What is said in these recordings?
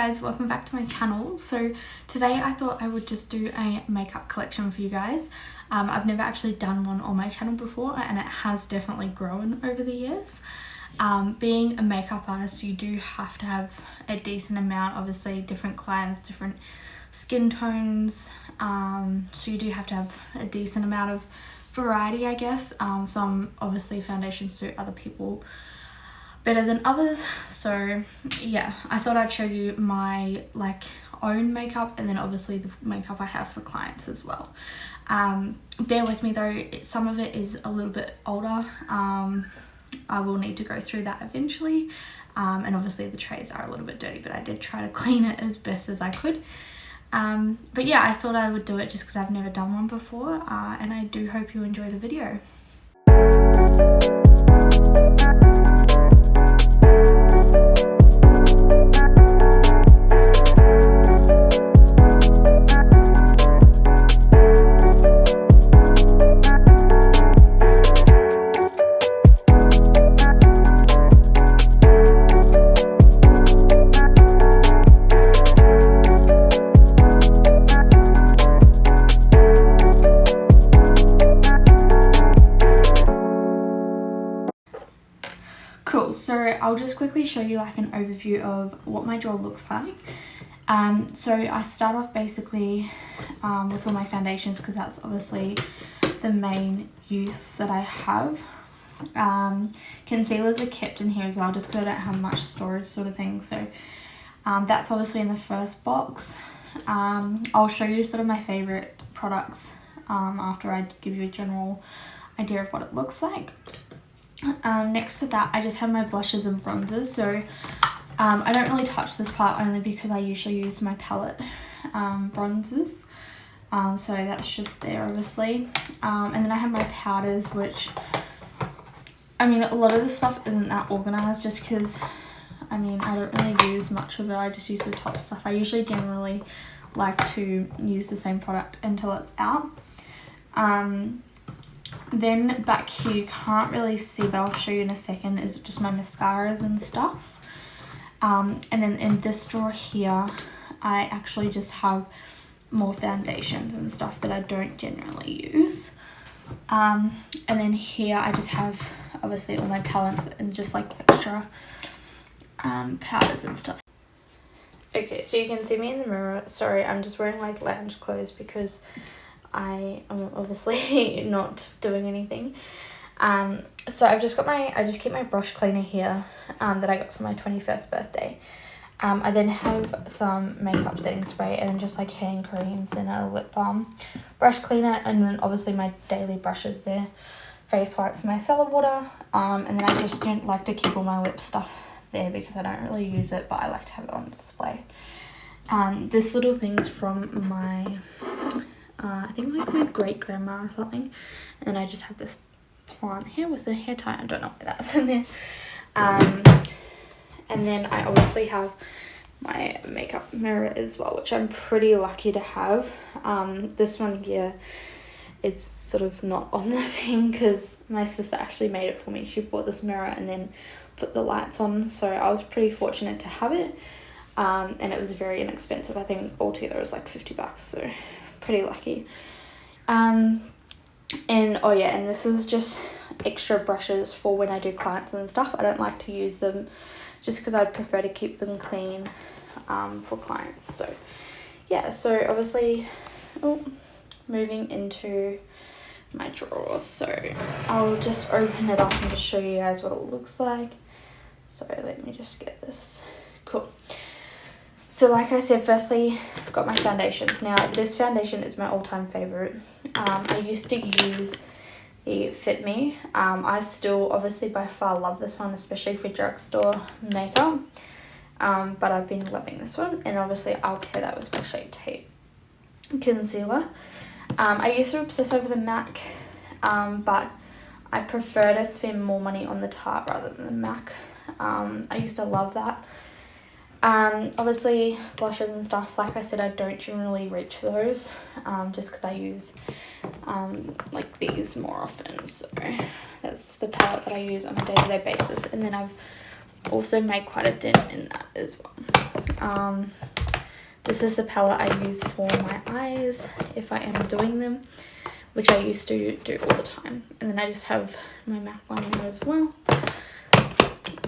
guys, welcome back to my channel. So today I thought I would just do a makeup collection for you guys. I've never actually done one on my channel before, and it has definitely grown over the years. Being a makeup artist, you do have to have a decent amount, obviously different clients, different skin tones, so you do have to have a decent amount of variety, I guess. Some obviously foundations suit other people better than others, so yeah, I thought I'd show you my own makeup and then obviously the makeup I have for clients as well. Bear with me though, some of it is a little bit older. I will need to go through that eventually, and obviously the trays are a little bit dirty, but I did try to clean it as best as I could. But yeah, I thought I would do it just because I've never done one before, and I do hope you enjoy the video. Cool, so I'll just quickly show you an overview of what my drawer looks like. So I start off basically with all my foundations because that's obviously the main use that I have. Concealers are kept in here as well just because I don't have much storage sort of thing, so that's obviously in the first box. I'll show you sort of my favourite products after I give you a general idea of what it looks like. Next to that, I just have my blushes and bronzers, so I don't really touch this part only because I usually use my palette bronzers, so that's just there obviously. And then I have my powders, which I mean a lot of this stuff isn't that organised just because I don't really use much of it. I just use the top stuff. I usually generally like to use the same product until it's out. Then back here, you can't really see, but I'll show you in a second, is just my mascaras and stuff. And then in this drawer here, I actually just have more foundations and stuff that I don't generally use. And then here I just have obviously all my palettes and just extra powders and stuff. Okay, so you can see me in the mirror. Sorry, I'm just wearing lounge clothes because I am obviously not doing anything. So I just keep my brush cleaner here that I got for my 21st birthday. I then have some makeup setting spray and just hand creams and a lip balm, brush cleaner, and then obviously my daily brushes there, face wipes, micellar water, and then I just don't like to keep all my lip stuff there because I don't really use it, but I like to have it on display. This little thing's from my I think my great grandma or something, and then I just have this plant here with the hair tie. I don't know why that's in there. And then I obviously have my makeup mirror as well, which I'm pretty lucky to have. This one here is sort of not on the thing because my sister actually made it for me. She bought this mirror and then put the lights on, so I was pretty fortunate to have it. And it was very inexpensive. I think altogether it was $50, so pretty lucky. And oh yeah, and this is just extra brushes for when I do clients and stuff. I don't like to use them just because I'd prefer to keep them clean for clients. So yeah, so obviously moving into my drawers, so I'll just open it up and just show you guys what it looks like. So let me just get this. Cool. So like I said, firstly, I've got my foundations. Now, this foundation is my all-time favourite. I used to use the Fit Me. I still, obviously, by far love this one, especially for drugstore makeup. But I've been loving this one. And obviously, I'll pair that with my Shape Tape concealer. I used to obsess over the MAC, but I prefer to spend more money on the Tarte rather than the MAC. I used to love that. Obviously blushes and stuff, like I said, I don't generally reach for those, just because I use these more often, so that's the palette that I use on a day-to-day basis. And then I've also made quite a dent in that as well. This is the palette I use for my eyes if I am doing them, which I used to do all the time. And then I just have my MAC one here as well.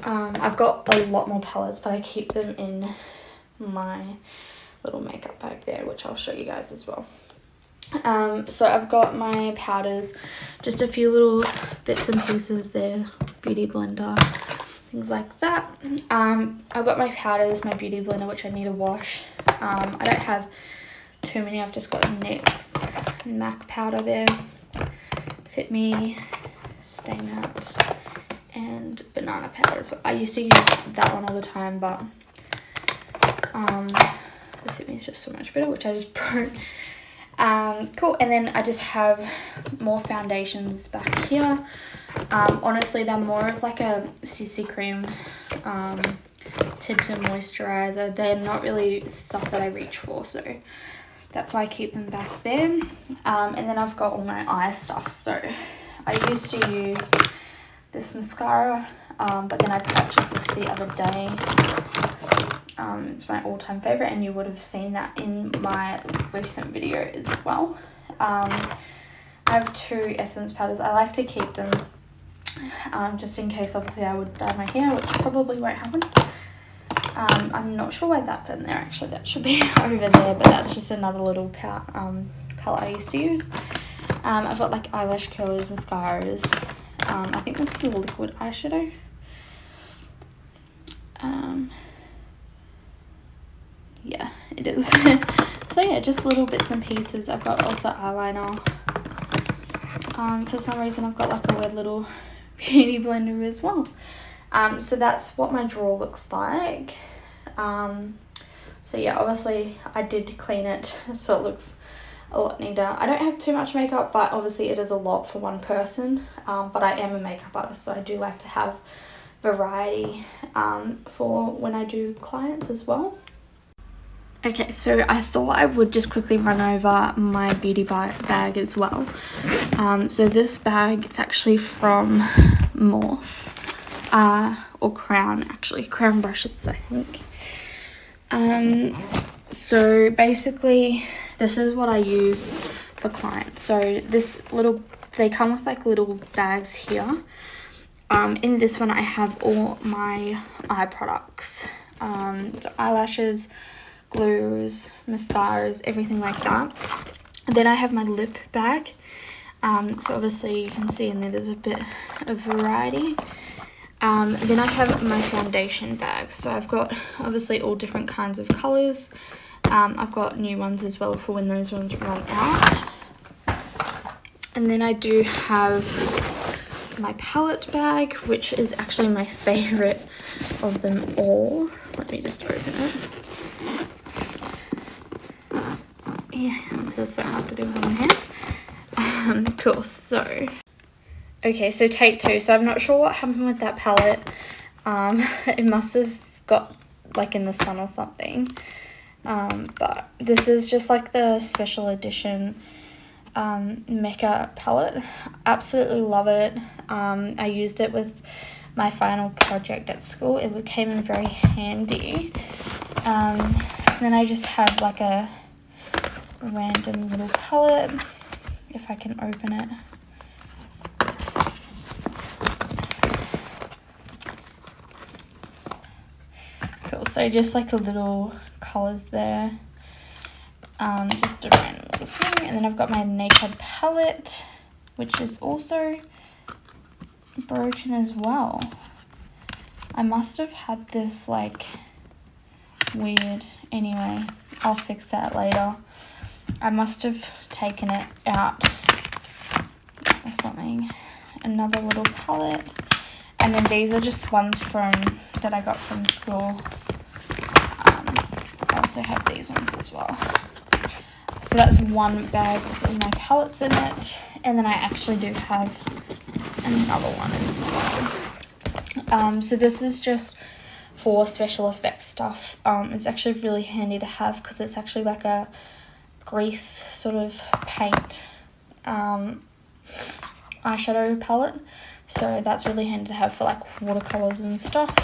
I've got a lot more palettes, but I keep them in my little makeup bag there, which I'll show you guys as well. So I've got my powders, just a few little bits and pieces there, beauty blender, things like that. I've got my powders, my beauty blender, which I need to wash. I don't have too many. I've just got NYX MAC powder there, Fit Me, Stay Matte, and banana powder as well. I used to use that one all the time, but the Fit Me is just so much better, which I just broke. Cool. And then I just have more foundations back here. Honestly, they're more of like a CC cream tinted moisturizer. They're not really stuff that I reach for, so that's why I keep them back there. And then I've got all my eye stuff. So I used to use this mascara, but then I purchased this the other day. It's my all-time favorite, and you would have seen that in my recent video as well. I have 2 essence powders. I like to keep them just in case, obviously, I would dye my hair, which probably won't happen. I'm not sure why that's in there, actually. That should be over there, but that's just another little palette I used to use. I've got like eyelash curlers, mascaras. I think this is a liquid eyeshadow. Yeah, it is. So yeah, just little bits and pieces. I've got also eyeliner. For some reason I've got like a weird little beauty blender as well. So that's what my drawer looks like. So yeah, obviously I did clean it so it looks a lot neater. I don't have too much makeup, but obviously it is a lot for one person. But I am a makeup artist, so I do like to have variety for when I do clients as well. Okay, so I thought I would just quickly run over my beauty bag as well. So this bag, it's actually from Morphe, or Crown, actually, Crown brushes, I think. So basically, this is what I use for clients. So they come with like little bags here. In this one, I have all my eye products, so eyelashes, glues, mascaras, everything like that. And then I have my lip bag. So obviously you can see in there's a bit of variety. Then I have my foundation bag. So I've got obviously all different kinds of colours. I've got new ones as well for when those ones run out. And then I do have my palette bag, which is actually my favourite of them all. Let me just open it. Yeah, this is so hard to do with one hand. Cool, so okay, so take 2. So I'm not sure what happened with that palette. It must have got like in the sun or something. But this is just like the special edition Mecca palette. Absolutely love it. I used it with my final project at school. It came in very handy. Then I just have like a random little palette, if I can open it. Cool, so just like the little colours there, just a random little thing. And then I've got my Naked palette, which is also broken as well. I must have had this like weird, anyway, I'll fix that later. I must have taken it out or something. Another little palette. And then these are just ones that I got from school. I also have these ones as well. So that's one bag with all my palettes in it. And then I actually do have another one as well. So this is just for special effects stuff. It's actually really handy to have because it's actually like a grease sort of paint eyeshadow palette, so that's really handy to have for like watercolors and stuff.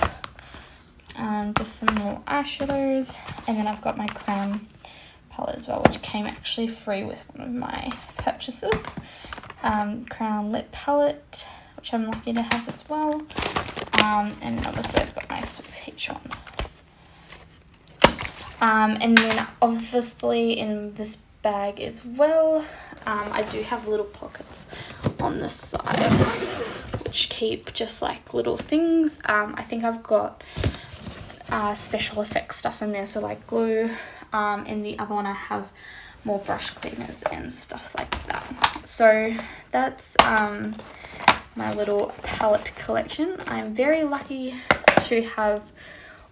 just some more eyeshadows, and then I've got my Crown palette as well, which came actually free with one of my purchases. Crown lip palette, which I'm lucky to have as well, and obviously I've got my Sweet Peach one. And then obviously in this bag as well, I do have little pockets on the side which keep just like little things. I think I've got special effects stuff in there, so like glue. In the other one I have more brush cleaners and stuff like that. So that's my little palette collection. I'm very lucky to have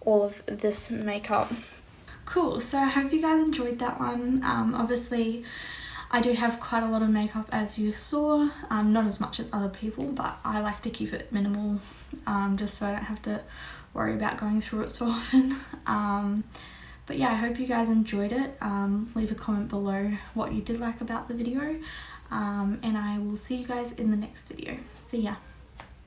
all of this makeup. Cool, so I hope you guys enjoyed that one. Obviously I do have quite a lot of makeup, as you saw, not as much as other people, but I like to keep it minimal, just so I don't have to worry about going through it so often. But yeah, I hope you guys enjoyed it. Leave a comment below what you did like about the video, and I will see you guys in the next video. See ya.